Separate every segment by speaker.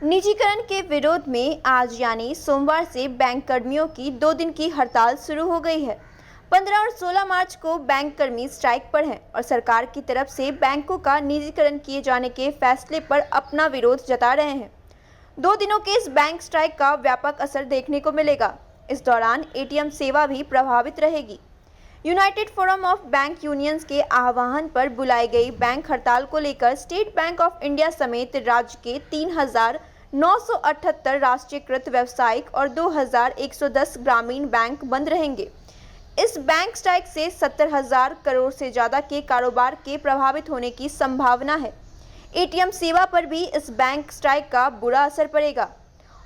Speaker 1: निजीकरण के विरोध में आज यानी सोमवार से बैंक कर्मियों की 2 दिन की हड़ताल शुरू हो गई है। 15 और 16 मार्च को बैंक कर्मी स्ट्राइक पर हैं और सरकार की तरफ से बैंकों का निजीकरण किए जाने के फैसले पर अपना विरोध जता रहे हैं। 2 दिनों के इस बैंक स्ट्राइक का व्यापक असर देखने को मिलेगा। इस दौरान एटीएम सेवा भी प्रभावित रहेगी। United forum of bank unions के आह्वान पर बुलाई गई बैंक हड़ताल को लेकर स्टेट बैंक ऑफ इंडिया समेत राज्य के 3,978 राष्ट्रीयकृत व्यावसायिक और 2,110 ग्रामीण बैंक बंद रहेंगे। इस बैंक स्ट्राइक से 70,000 करोड़ से ज़्यादा के कारोबार के प्रभावित होने की संभावना है। एटीएम सेवा पर भी इस बैंक स्ट्राइक का बुरा असर पड़ेगा।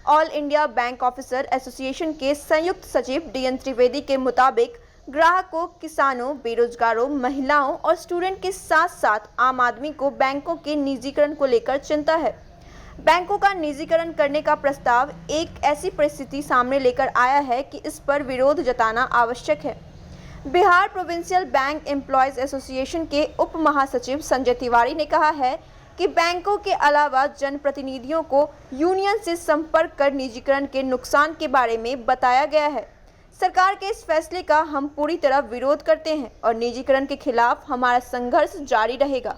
Speaker 1: All India bank officer association के संयुक्त सचिव DN त्रिवेदी के मुताबिक ग्राहकों, किसानों, बेरोजगारों, महिलाओं और स्टूडेंट के साथ साथ आम आदमी को बैंकों के निजीकरण को लेकर चिंता है। बैंकों का निजीकरण करने का प्रस्ताव एक ऐसी परिस्थिति सामने लेकर आया है कि इस पर विरोध जताना आवश्यक है। Bihar provincial bank employees association के उप महासचिव संजय तिवारी ने कहा है कि बैंकों के अलावा जनप्रतिनिधियों को यूनियन से संपर्क कर निजीकरण के नुकसान के बारे में बताया गया है। सरकार के इस फैसले का हम पूरी तरह विरोध करते हैं और निजीकरण के खिलाफ हमारा संघर्ष जारी रहेगा।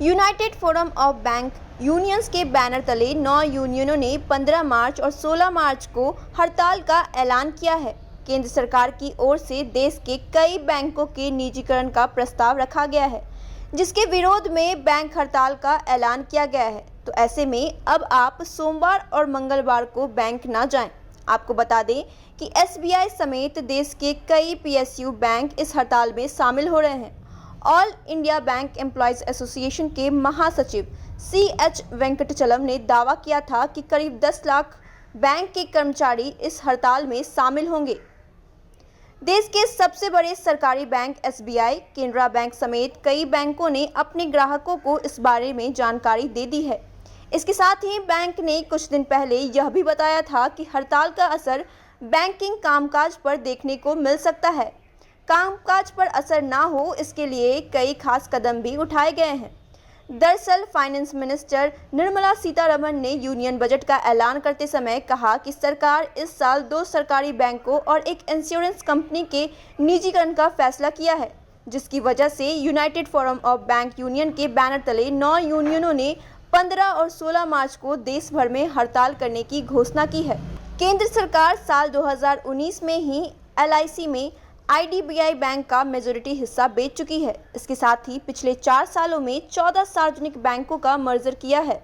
Speaker 1: United forum of bank unions के बैनर तले 9 यूनियनों ने 15 मार्च और 16 मार्च को हड़ताल का ऐलान किया है। केंद्र सरकार की ओर से देश के कई बैंकों के निजीकरण का प्रस्ताव रखा गया है, जिसके विरोध में बैंक हड़ताल का ऐलान किया गया है। तो ऐसे में अब आप सोमवार और मंगलवार को बैंक ना जाएं। आपको बता दें कि SBI समेत देश के कई PSU बैंक इस हड़ताल में शामिल हो रहे हैं। All India bank employees association के महासचिव CH वेंकटचलम ने दावा किया था कि करीब 10 लाख बैंक के कर्मचारी इस हड़ताल में शामिल होंगे। देश के सबसे बड़े सरकारी बैंक SBI, केनरा बैंक समेत कई बैंकों ने अपने ग्राहकों को इस बारे में जानकारी दे दी है। इसके साथ ही बैंक ने कुछ दिन पहले यह भी बताया था कि हड़ताल का असर बैंकिंग कामकाज पर देखने को मिल सकता है। कामकाज पर असर ना हो, इसके लिए कई खास कदम भी उठाए गए हैं। दरअसल फाइनेंस मिनिस्टर निर्मला सीतारमण ने यूनियन बजट का ऐलान करते समय कहा कि सरकार इस साल 2 सरकारी बैंकों और एक इंश्योरेंस कंपनी के निजीकरण का फैसला किया है, जिसकी वजह से United forum of bank union के बैनर तले 9 यूनियनों ने 15 और 16 मार्च को देश भर में हड़ताल करने की घोषणा की है। केंद्र सरकार साल 2019 में ही LIC में IDBI बैंक का मेजॉरिटी हिस्सा बेच चुकी है। इसके साथ ही पिछले 4 सालों में 14 सार्वजनिक बैंकों का मर्जर किया है।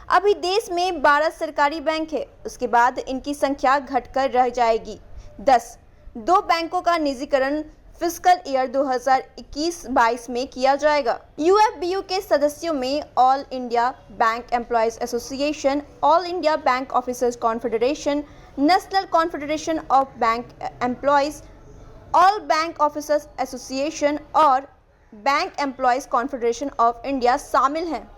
Speaker 1: अभी देश में 12 सरकारी बैंक है। उसके बाद इनकी संख्या घटकर रह जाएगी 10। 2 बैंकों का निजीकरण फिस्कल ईयर 2021-22 में किया जाएगा। UFBU के सदस्यों में all India bank employees association, all India bank officers confederation, national confederation of bank employees, all bank officers association और bank employees confederation of India शामिल हैं।